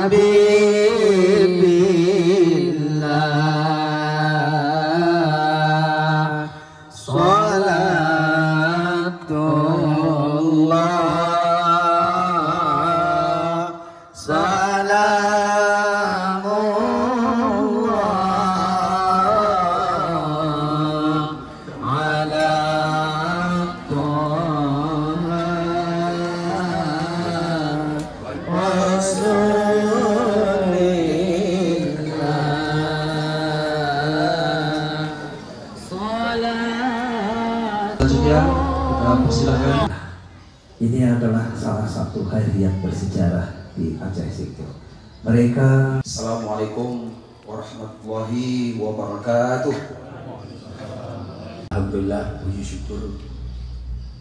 habibillah salatullah salamullah ala Selanjutnya kita persilakan. Ini adalah salah satu hari yang bersejarah di Aceh Situ. Mereka. Assalamualaikum warahmatullahi wabarakatuh. Alhamdulillah, puji syukur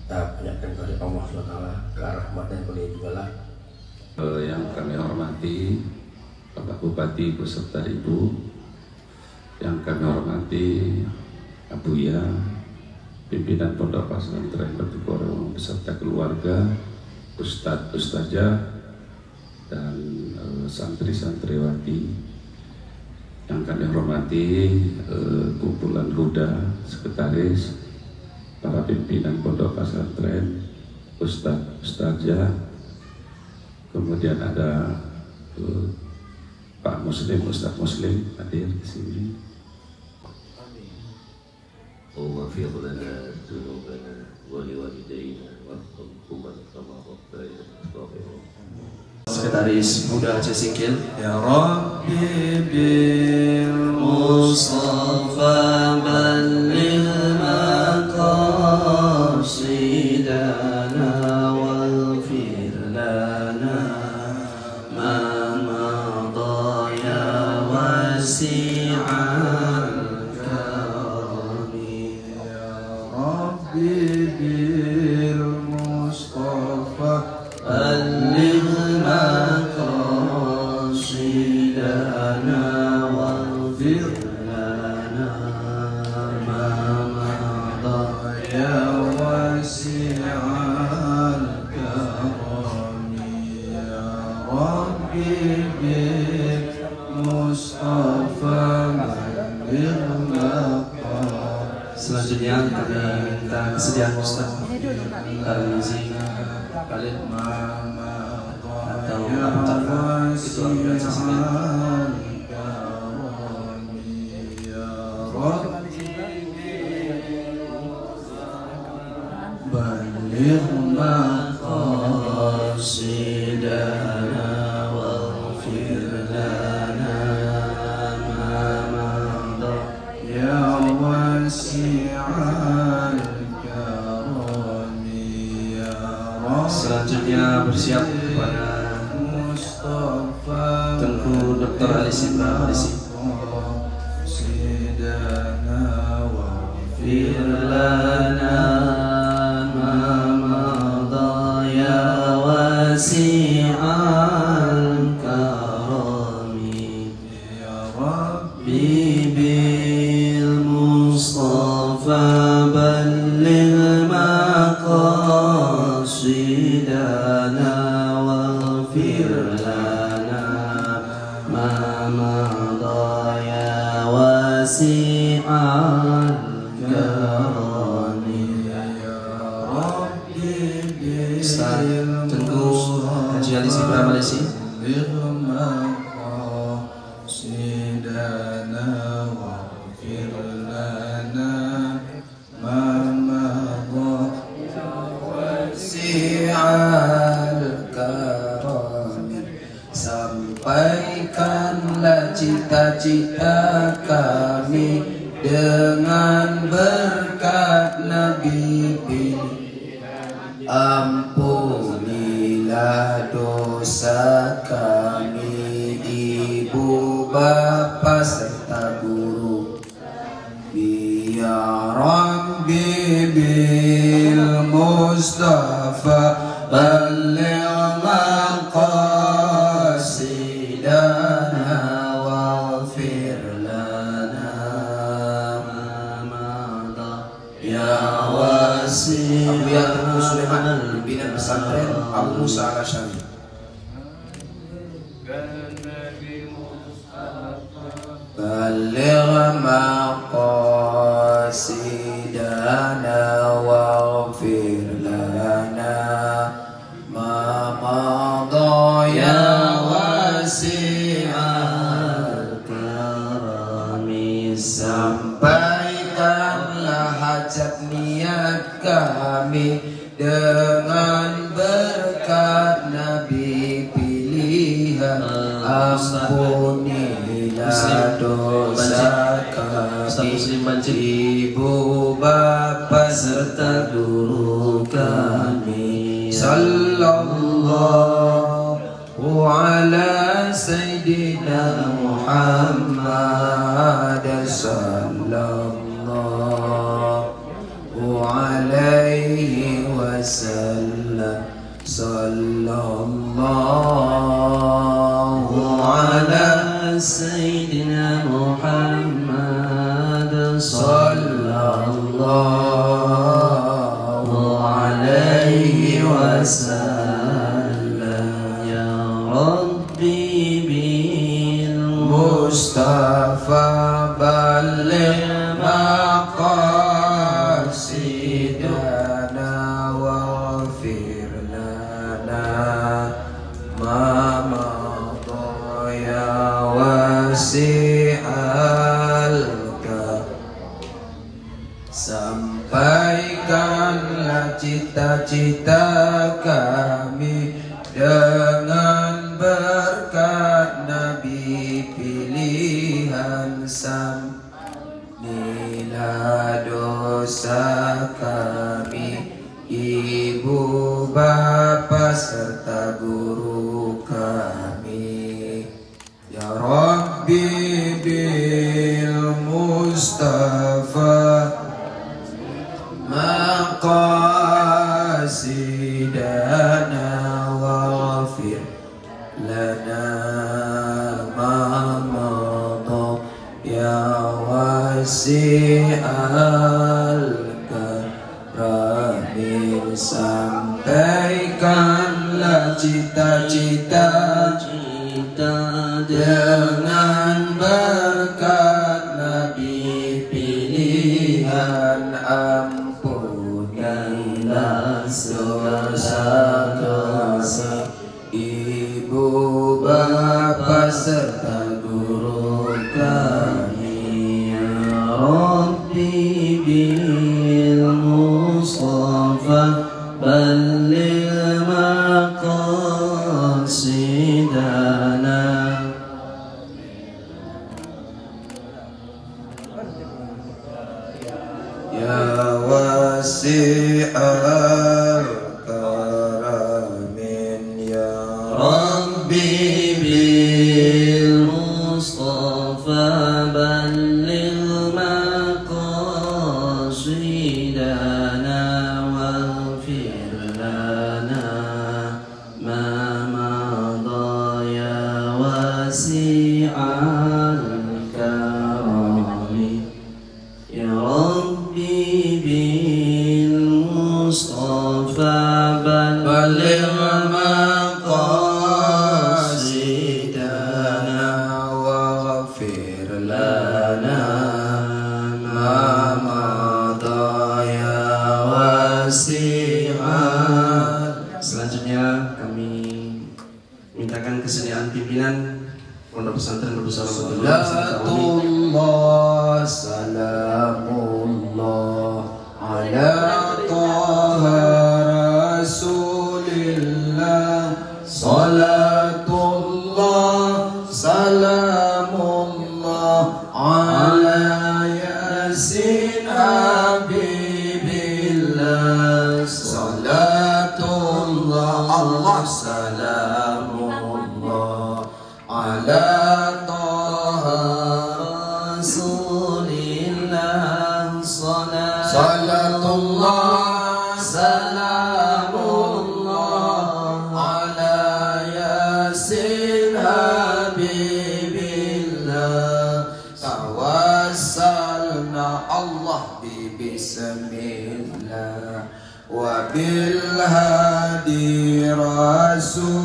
kita banyakkan kepada Allah SWT, ke rahmat dan kuliah juga lah. Yang kami hormati Bapak Bupati beserta Ibu, yang kami hormati Abuya, pimpinan Pondok Pesantren Batu Korong beserta keluarga, Ustadz, Ustazah, dan santri-santriwati. Yang kami hormati kumpulan Huda, sekretaris, para pimpinan Pondok Pesantren, Ustadz, Ustazah, kemudian ada Pak Muslim, Ustadz Muslim hadir di sini. واغفر لنا ذنوبنا ولوالدينا وارحمهما كما ربيانا صغيرا. Sekretaris Huda Aceh Singkil. Ya Rabbi bil Mustafa balligh maqasidana waghfir lana ma madha ya wasi'al karami. Ya Rabbi bil Mustafa balligh maqasidana waghfir lana ma madha ya wasi'al karami. Ya Rabbi bil Mustafa balligh maqasidana. Selanjutnya kami minta kesediaan Ustaz Tarmizi Khalid atau Abu Talha Ketua Huda Aceh Singkil. Balligh maqasidana waghfir lana ma madha ya wasi'al karami. Ya Rabbi Selanjutnya bersiap kepada Mustafa Tengku Dr. Ali Sibra Alisi. sidana waghfir lana ma madha ya wasi'al karami. Ya Rabbi bil Mustafa balligh maqasidana waghfir lana ma madha ya wasi'al karami. Ya Rabbi Ustaz Tengku Haji Ali Sibra Malaysia. sidana waghfir lana ma madha wasi'al karami. Sampaikanlah cita-cita kami dengan berkat Nabi pilih. Ampunilah dosa kami, ibu bapa serta guru. Ya Rabbi bil Mustafa balligh maqasidana waghfir lana ma madha ya wasi'. Abu Sulaiman, pimpinan pesantren Abu Musa Al-Asy'ari. بلغ مقاصدنا واغفر لنا ما مضى يا واسع الكرم. Sampaikanlah hajat niat kami dengan berkat Nabi pilihan. Ampunilah dosa kami, ibu bapa serta guru kami. Sallallahu ala Sayyidina Muhammad, sallallahu alaihi wasallam, sallallahu ala Sayyidina Muhammad, sallallahu alaihi wasallam. Ya Rabbi bil Mustafa balligh maqasidana waghfir lana ma madha ya wasi'al karam. Sampaikanlah cita-cita kami dengan berkat Nabi pilihan. Sampunilah dosa kami, ibu bapa serta guru kami. Ya Rabbi bil Mustafa maqasidana waghfir lana ma madha ya wasi'al karam. Sampaikanlah cita-cita dengan berkat Nabi pilihan. Ampunilah dosa-dosa ibu bapa serta guru kami. Ya Rabbi bil Mustafa balligh maqasidana. Ya wasi'al karamin. Ya Rabbi bil Mustafa balligh maqasidana waghfir lana ma madha ya wasi'al karami. Ya Rabbi bil Mustafa balligh maqasidana waghfir lana ma madha ya wasi'al. Selanjutnya kami mintakan kesediaan pimpinan Pondok Pesantren Bersama Salatullah salamullah ala taha rasulillah. Salatullah salamullah ala yasin habibillah. Salatullah Allah salamullah ala taha rasulillah. Salatullah salamullah ala yasin habibillah. Tawassalna Allah bismillah wa bil hadi rasulillah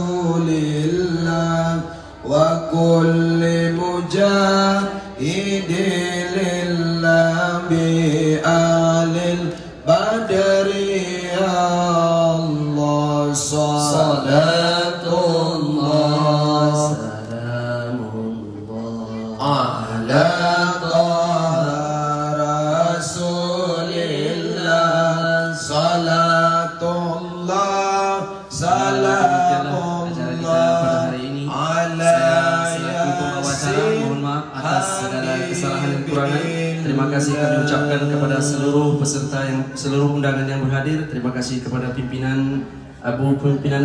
wa kulli mujahid idilillah bi'alil badri ya Allah salatullah salamullah ala rasulillah salatullah salamullah ala mohon maaf atas segala kesalahan dan kekurangan. Terima kasih kami ucapkan kepada seluruh peserta seluruh undangan yang berhadir. Terima kasih kepada pimpinan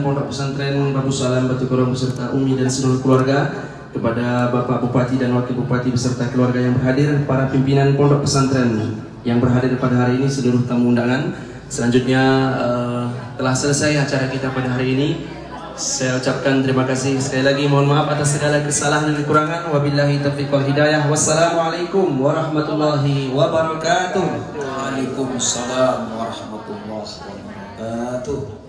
Pondok Pesantren Babu Salam Batu Korong beserta Umi dan seluruh keluarga, kepada Bapak Bupati dan Wakil Bupati beserta keluarga yang berhadir, para pimpinan Pondok Pesantren yang berhadir pada hari ini, seluruh tamu undangan. Selanjutnya telah selesai acara kita pada hari ini. Saya ucapkan terima kasih sekali lagi, mohon maaf atas segala kesalahan dan kekurangan. Wabillahi taufiq wal hidayah. Wassalamualaikum warahmatullahi wabarakatuh. Waalaikumsalam warahmatullahi wabarakatuh.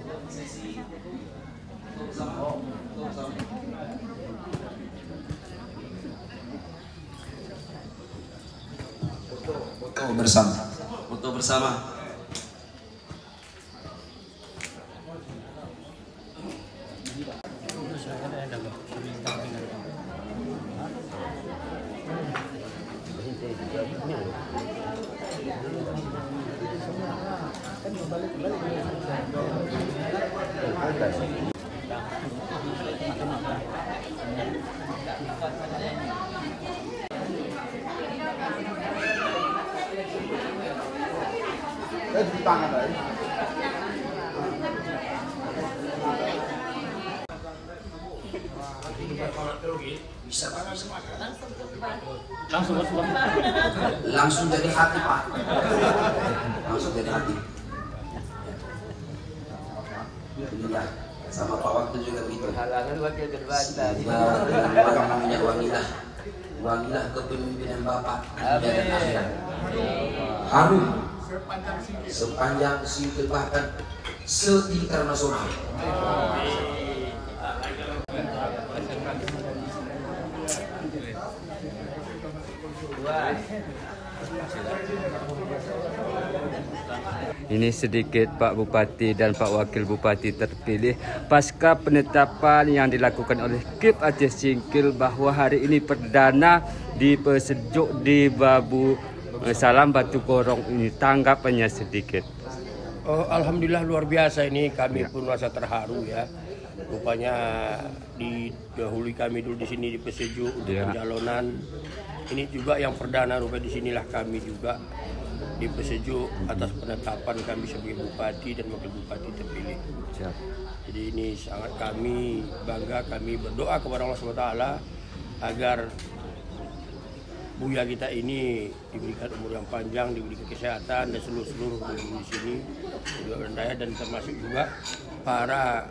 Foto bersama. Langsung jadi hati Pak, langsung jadi hati. Ini ya, sama Pak Waktu juga begitu. Halangan wakil berbantah. Namanya wangilah kepemimpinan Bapak dan akhirat. Harum sepanjang sikil bahkan setingkat nasional. Ini sedikit Pak Bupati dan Pak Wakil Bupati terpilih pasca penetapan yang dilakukan oleh KIP Aceh Singkil bahwa hari ini perdana di Pesejuk di Babu Salam Batu Korong ini. Tanggapannya sedikit. Alhamdulillah luar biasa ini, kami pun merasa terharu ya. Rupanya didahului kami dulu di sini di Pesejuk untuk pencalonan. Ini juga yang perdana, rupanya disinilah kami juga di Pesejuk atas penetapan kami sebagai bupati dan wakil bupati terpilih. Jadi ini sangat kami bangga, kami berdoa kepada Allah SWT agar Buya kita ini diberikan umur yang panjang, diberikan kesehatan dan seluruh di sini juga berdaya, dan termasuk juga para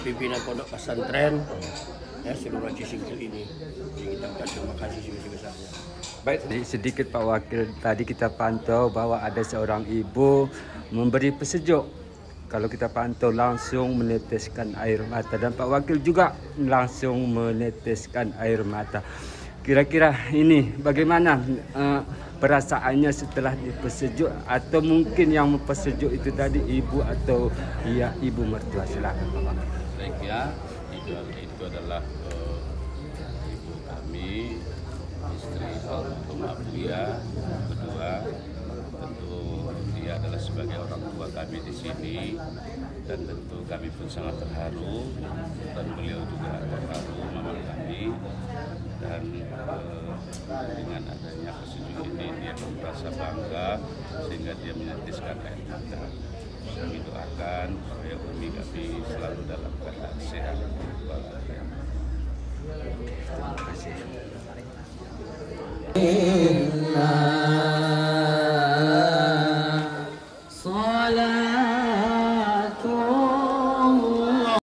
pimpinan pondok pesantren ya seluruh Aceh Singkil ini. Jadi kita ucapkan terima kasih sebesar-besarnya. Baik, sedikit Pak Wakil, tadi kita pantau bahwa ada seorang ibu memberi pesejuk. Kalau kita pantau langsung meneteskan air mata, dan Pak Wakil juga langsung meneteskan air mata. Kira-kira ini bagaimana perasaannya setelah dipesejuk, atau mungkin yang mempesejuk itu tadi ibu atau ya ibu mertua? Silakan Pak Wakil. Baik ya, itu adalah ibu kami, istri almarhum Buya. Kedua, tentu dia adalah sebagai orang tua kami di sini, dan tentu kami pun sangat terharu, dan beliau juga terharu, mama kami. Dan dengan adanya pesejuk ini dia merasa bangga sehingga dia meneteskan air mata. Kami doakan supaya Umi kami selalu dalam keadaan sehat walafiat. Terima kasih. Salam